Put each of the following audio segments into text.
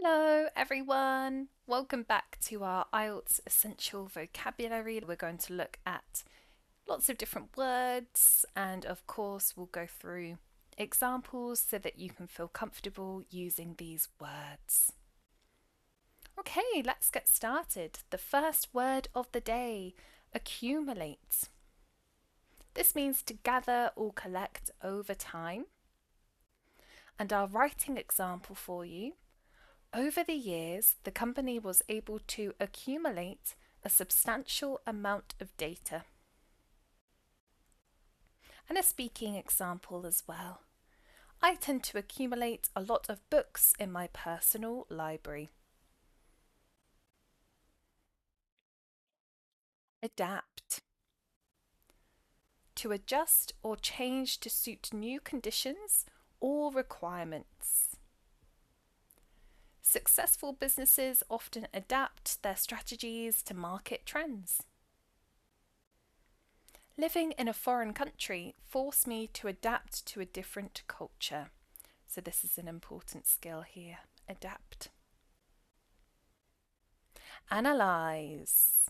Hello, everyone. Welcome back to our IELTS Essential Vocabulary. We're going to look at lots of different words, and of course, we'll go through examples so that you can feel comfortable using these words. Okay, let's get started. The first word of the day, accumulate. This means to gather or collect over time. And our writing example for you. Over the years, the company was able to accumulate a substantial amount of data. And a speaking example as well. I tend to accumulate a lot of books in my personal library. Adapt. To adjust or change to suit new conditions or requirements. Successful businesses often adapt their strategies to market trends. Living in a foreign country forced me to adapt to a different culture. So this is an important skill here. Adapt. Analyze.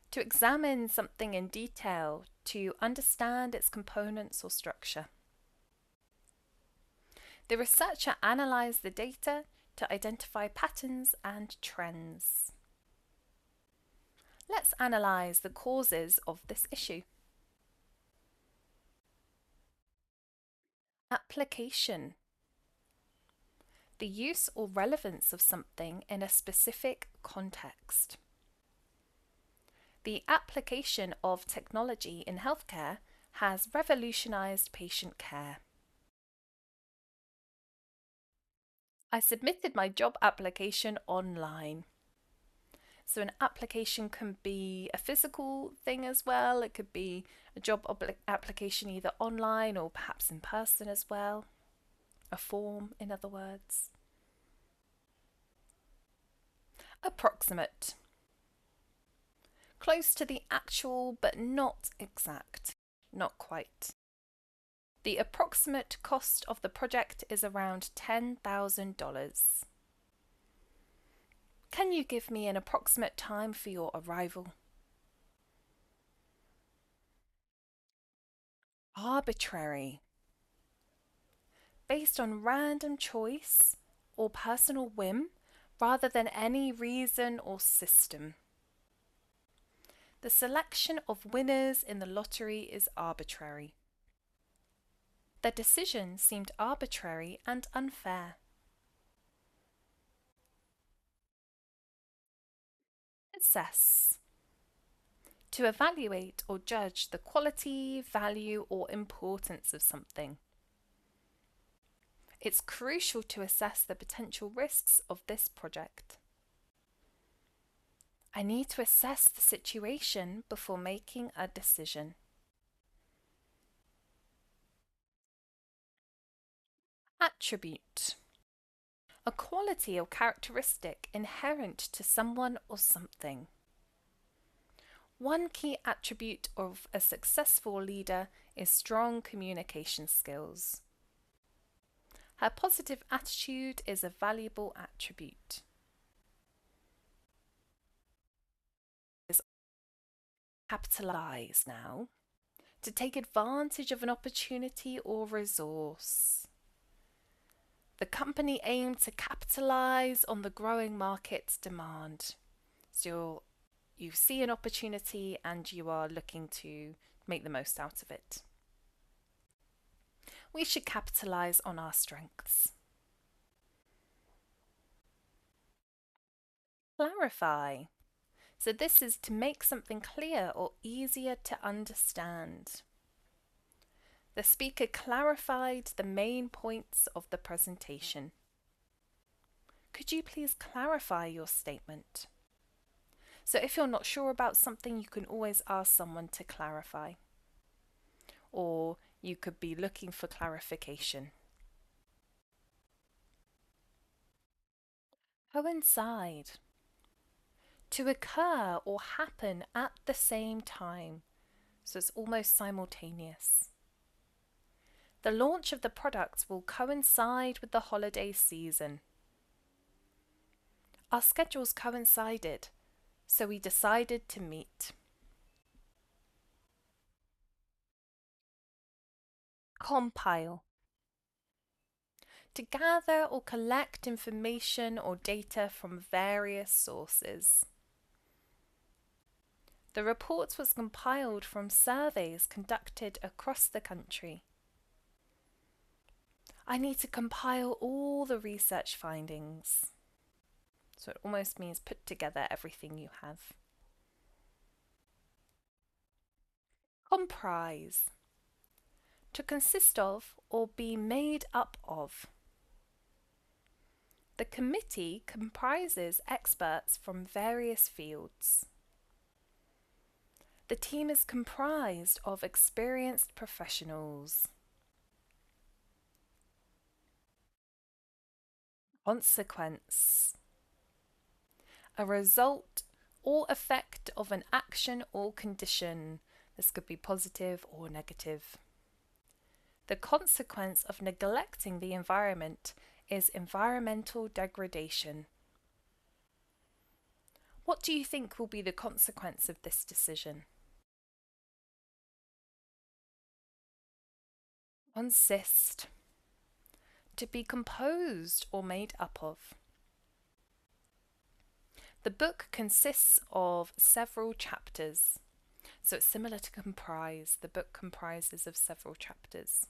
To examine something in detail, to understand its components or structure. The researcher analysed the data to identify patterns and trends. Let's analyse the causes of this issue. Application. The use or relevance of something in a specific context. The application of technology in healthcare has revolutionised patient care. I submitted my job application online. So an application can be a physical thing as well. It could be a job application either online or perhaps in person as well. A form, in other words. Approximate. Close to the actual but not exact. Not quite. The approximate cost of the project is around $10,000. Can you give me an approximate time for your arrival? Arbitrary. Based on random choice or personal whim rather than any reason or system. The selection of winners in the lottery is arbitrary. The decision seemed arbitrary and unfair. Assess. To evaluate or judge the quality, value, or importance of something. It's crucial to assess the potential risks of this project. I need to assess the situation before making a decision. Attribute. A quality or characteristic inherent to someone or something. One key attribute of a successful leader is strong communication skills. Her positive attitude is a valuable attribute. Capitalize now. To take advantage of an opportunity or resource. The company aimed to capitalize on the growing market's demand. So you see an opportunity and you are looking to make the most out of it. We should capitalize on our strengths. Clarify. So this is to make something clear or easier to understand. The speaker clarified the main points of the presentation. Could you please clarify your statement? So if you're not sure about something, you can always ask someone to clarify. Or you could be looking for clarification. Coincide. To occur or happen at the same time. So it's almost simultaneous. The launch of the product will coincide with the holiday season. Our schedules coincided, so we decided to meet. Compile. To gather or collect information or data from various sources. The report was compiled from surveys conducted across the country. I need to compile all the research findings. So it almost means put together everything you have. Comprise. To consist of or be made up of. The committee comprises experts from various fields. The team is comprised of experienced professionals. Consequence. A result or effect of an action or condition. This could be positive or negative. The consequence of neglecting the environment is environmental degradation. What do you think will be the consequence of this decision? Consist. To be composed or made up of. The book consists of several chapters. So it's similar to comprise. The book comprises of several chapters.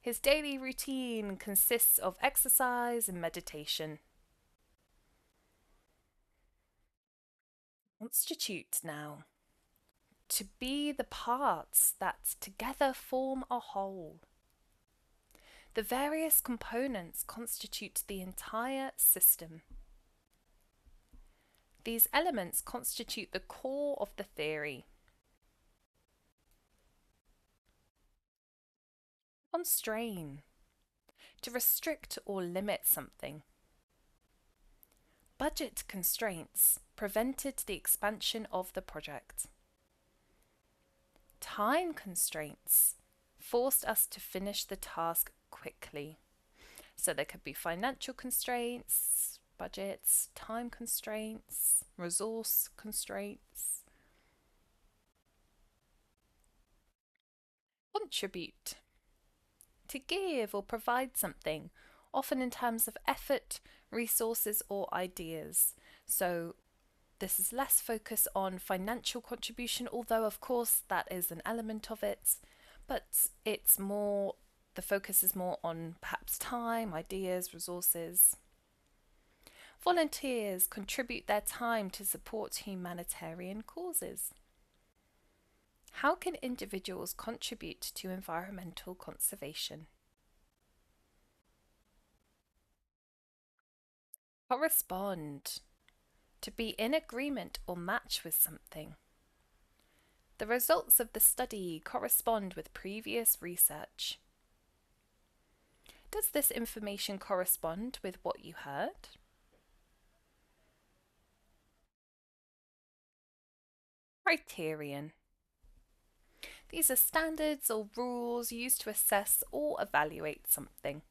His daily routine consists of exercise and meditation. Constitute now. To be the parts that together form a whole. The various components constitute the entire system. These elements constitute the core of the theory. Constrain. To restrict or limit something. Budget constraints prevented the expansion of the project. Time constraints forced us to finish the task quickly. So there could be financial constraints, budgets, time constraints, resource constraints. Contribute. To give or provide something, often in terms of effort, resources, or ideas. So this is less focus on financial contribution, although of course that is an element of it, but it's more, the focus is more on perhaps time, ideas, resources. Volunteers contribute their time to support humanitarian causes. How can individuals contribute to environmental conservation? Correspond. To be in agreement or match with something. The results of the study correspond with previous research. Does this information correspond with what you heard? Criterion. These are standards or rules used to assess or evaluate something.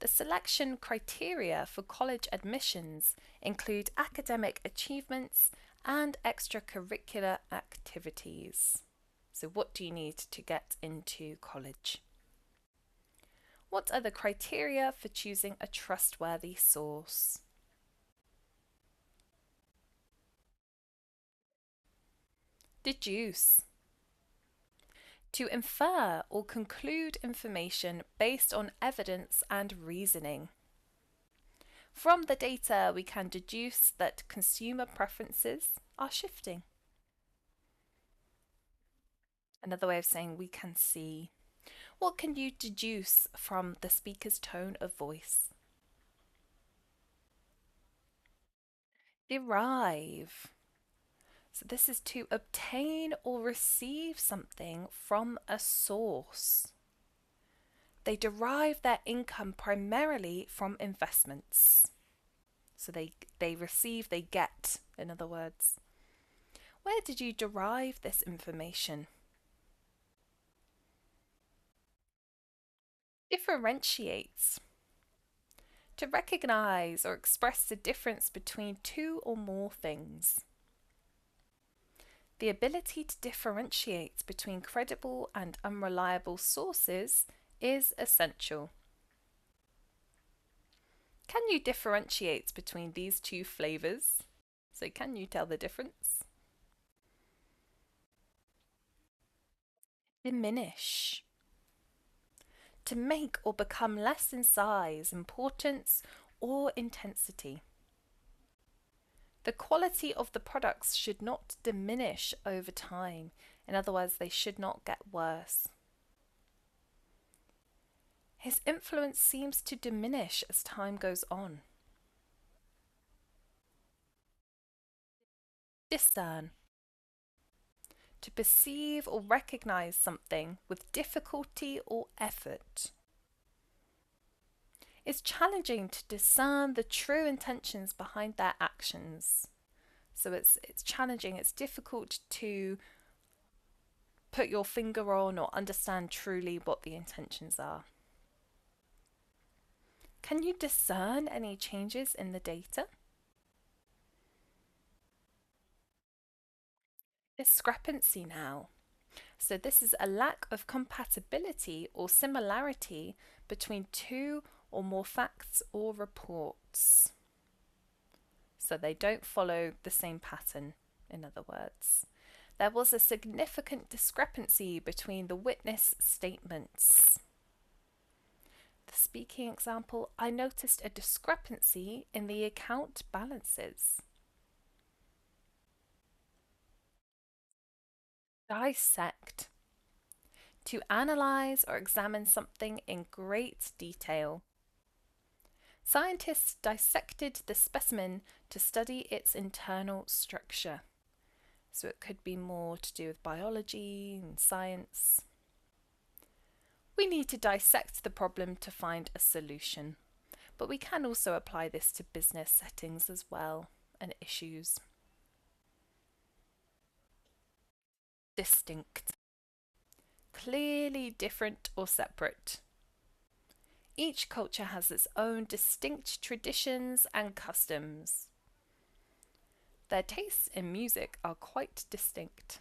The selection criteria for college admissions include academic achievements and extracurricular activities. So what do you need to get into college? What are the criteria for choosing a trustworthy source? Deduce. To infer or conclude information based on evidence and reasoning. From the data, we can deduce that consumer preferences are shifting. Another way of saying we can see. What can you deduce from the speaker's tone of voice? Derive. So this is to obtain or receive something from a source. They derive their income primarily from investments. So they receive, they get, in other words. Where did you derive this information? Differentiates. To recognize or express the difference between two or more things. The ability to differentiate between credible and unreliable sources is essential. Can you differentiate between these two flavors? So can you tell the difference? Diminish. To make or become less in size, importance, or intensity. The quality of the products should not diminish over time. In other words, they should not get worse. His influence seems to diminish as time goes on. Discern. To perceive or recognize something with difficulty or effort. It's challenging to discern the true intentions behind their actions. So it's challenging, it's difficult to put your finger on or understand truly what the intentions are. Can you discern any changes in the data? Discrepancy now. So this is a lack of compatibility or similarity between two or more facts or reports. So they don't follow the same pattern, in other words. There was a significant discrepancy between the witness statements. The speaking example, I noticed a discrepancy in the account balances. Dissect. To analyze or examine something in great detail. Scientists dissected the specimen to study its internal structure. So it could be more to do with biology and science. We need to dissect the problem to find a solution, but we can also apply this to business settings as well and issues. Distinct. Clearly different or separate. Each culture has its own distinct traditions and customs. Their tastes in music are quite distinct.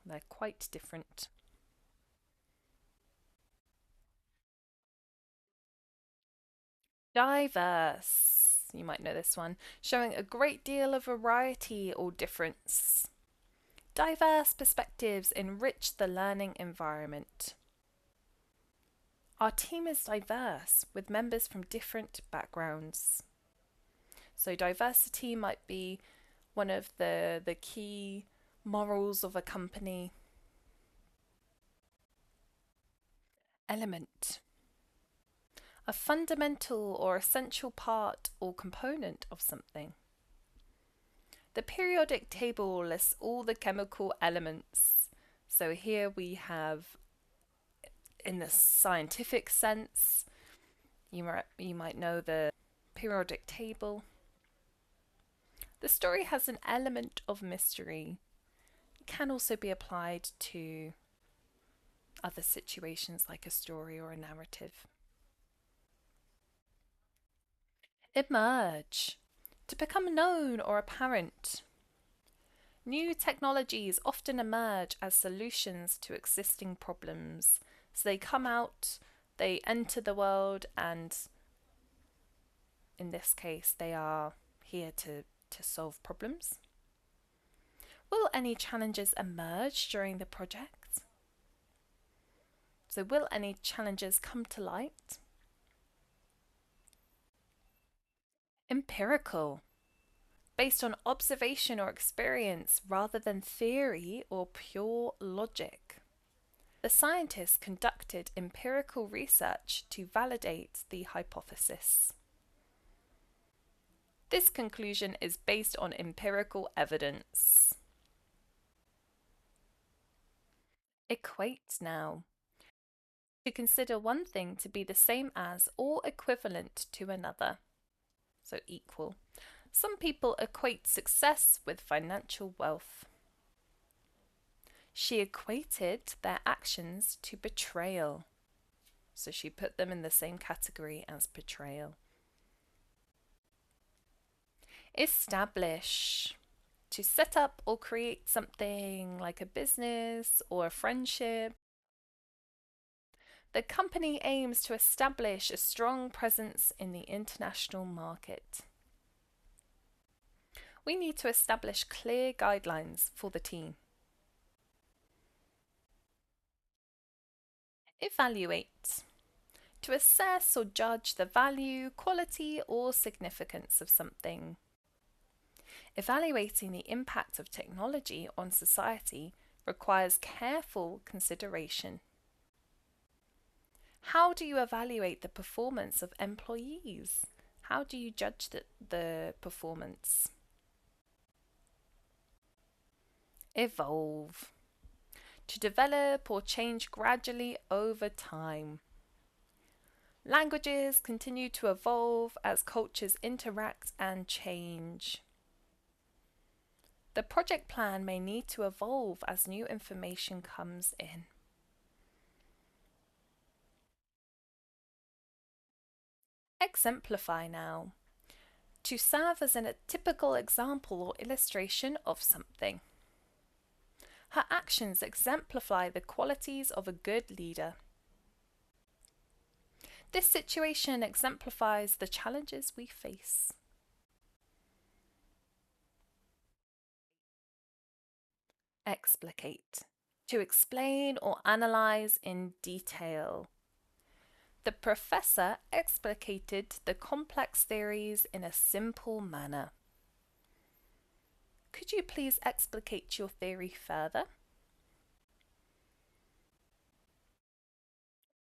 They're quite different. Diverse. You might know this one. Showing a great deal of variety or difference. Diverse perspectives enrich the learning environment. Our team is diverse with members from different backgrounds. So diversity might be one of the key morals of a company. Element. A fundamental or essential part or component of something. The periodic table lists all the chemical elements. So here we have, in the scientific sense, you might know the periodic table. The story has an element of mystery. It can also be applied to other situations like a story or a narrative. Emerge. To become known or apparent. New technologies often emerge as solutions to existing problems. So they come out, they enter the world, and in this case, they are here to solve problems. Will any challenges emerge during the project? So will any challenges come to light? Empirical. Based on observation or experience rather than theory or pure logic. The scientists conducted empirical research to validate the hypothesis. This conclusion is based on empirical evidence. Equate now. To consider one thing to be the same as or equivalent to another. So equal. Some people equate success with financial wealth. She equated their actions to betrayal. So she put them in the same category as betrayal. Establish. To set up or create something like a business or a friendship. The company aims to establish a strong presence in the international market. We need to establish clear guidelines for the team. Evaluate. To assess or judge the value, quality, or significance of something. Evaluating the impact of technology on society requires careful consideration. How do you evaluate the performance of employees? How do you judge the performance? Evolve. To develop or change gradually over time. Languages continue to evolve as cultures interact and change. The project plan may need to evolve as new information comes in. Exemplify now. To serve as a typical example or illustration of something. Her actions exemplify the qualities of a good leader. This situation exemplifies the challenges we face. Explicate. To explain or analyze in detail. The professor explicated the complex theories in a simple manner. Could you please explicate your theory further?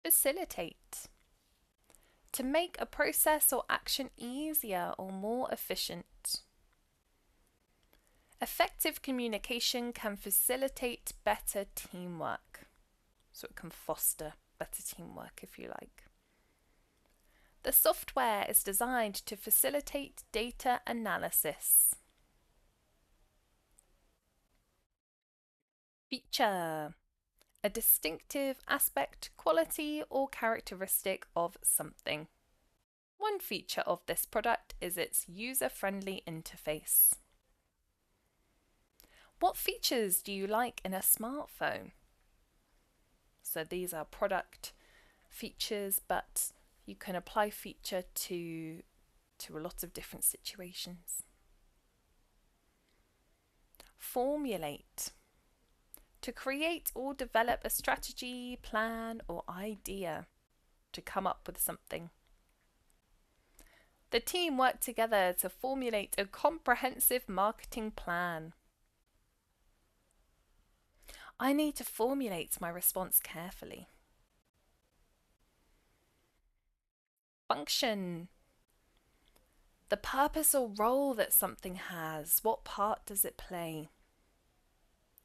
Facilitate. To make a process or action easier or more efficient. Effective communication can facilitate better teamwork. So it can foster better teamwork, if you like. The software is designed to facilitate data analysis. Feature. A distinctive aspect, quality, or characteristic of something. One feature of this product is its user-friendly interface. What features do you like in a smartphone? So these are product features, but you can apply feature to a lot of different situations. Formulate. To create or develop a strategy, plan, or idea. To come up with something. The team worked together to formulate a comprehensive marketing plan. I need to formulate my response carefully. Function. The purpose or role that something has. What part does it play?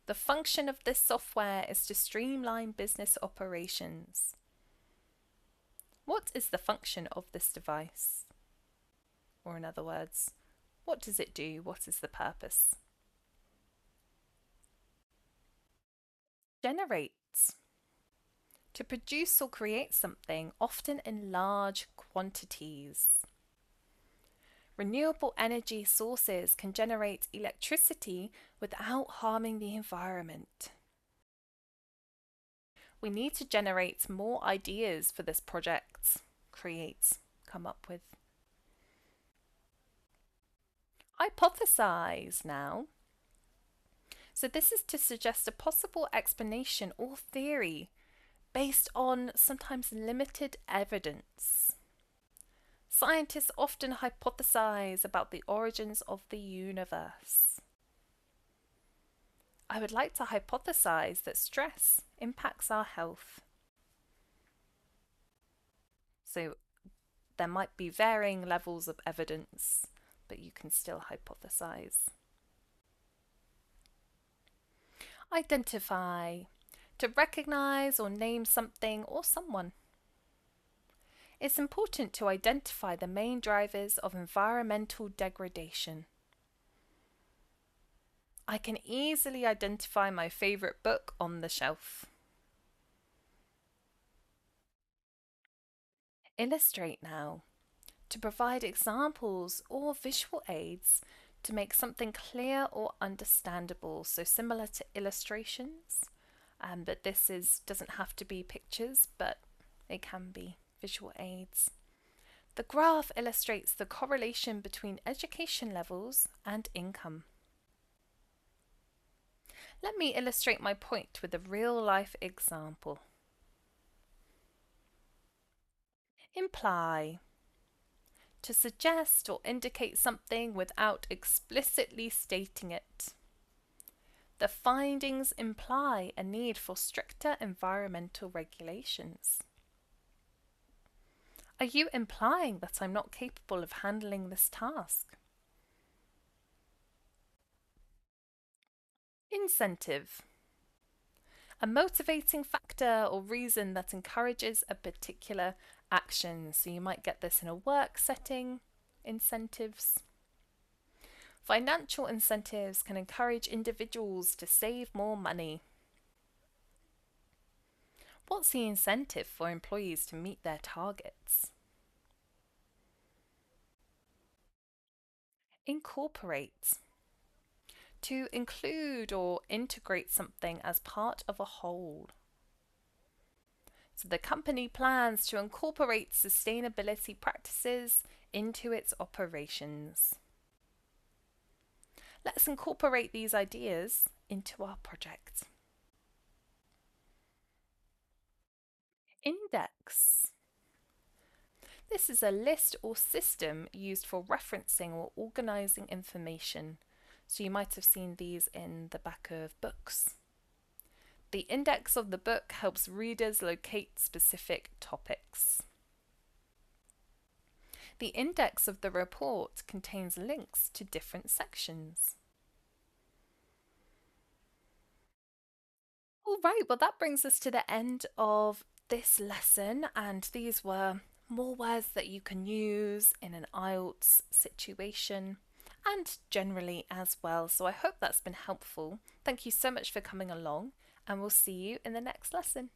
The function of this software is to streamline business operations. What is the function of this device? Or in other words, what does it do? What is the purpose? Generate. To produce or create something, often in large quantities. Renewable energy sources can generate electricity without harming the environment. We need to generate more ideas for this project. Create, come up with. Hypothesize now. So this is to suggest a possible explanation or theory based on sometimes limited evidence. Scientists often hypothesize about the origins of the universe. I would like to hypothesize that stress impacts our health. So there might be varying levels of evidence, but you can still hypothesize. Identify. To recognize or name something or someone. It's important to identify the main drivers of environmental degradation. I can easily identify my favorite book on the shelf. Illustrate now. to provide examples or visual aids to make something clear or understandable, so similar to illustrations. But doesn't have to be pictures, but it can be visual aids. The graph illustrates the correlation between education levels and income. Let me illustrate my point with a real-life example. Imply. To suggest or indicate something without explicitly stating it. The findings imply a need for stricter environmental regulations. Are you implying that I'm not capable of handling this task? Incentive. A motivating factor or reason that encourages a particular action. So you might get this in a work setting. Incentives. Financial incentives can encourage individuals to save more money. What's the incentive for employees to meet their targets? Incorporate. To include or integrate something as part of a whole. So the company plans to incorporate sustainability practices into its operations. Let's incorporate these ideas into our project. Index. This is a list or system used for referencing or organizing information. So you might have seen these in the back of books. The index of the book helps readers locate specific topics. The index of the report contains links to different sections. All right, well, that brings us to the end of this lesson, and these were more words that you can use in an IELTS situation and generally as well. So I hope that's been helpful. Thank you so much for coming along, and we'll see you in the next lesson.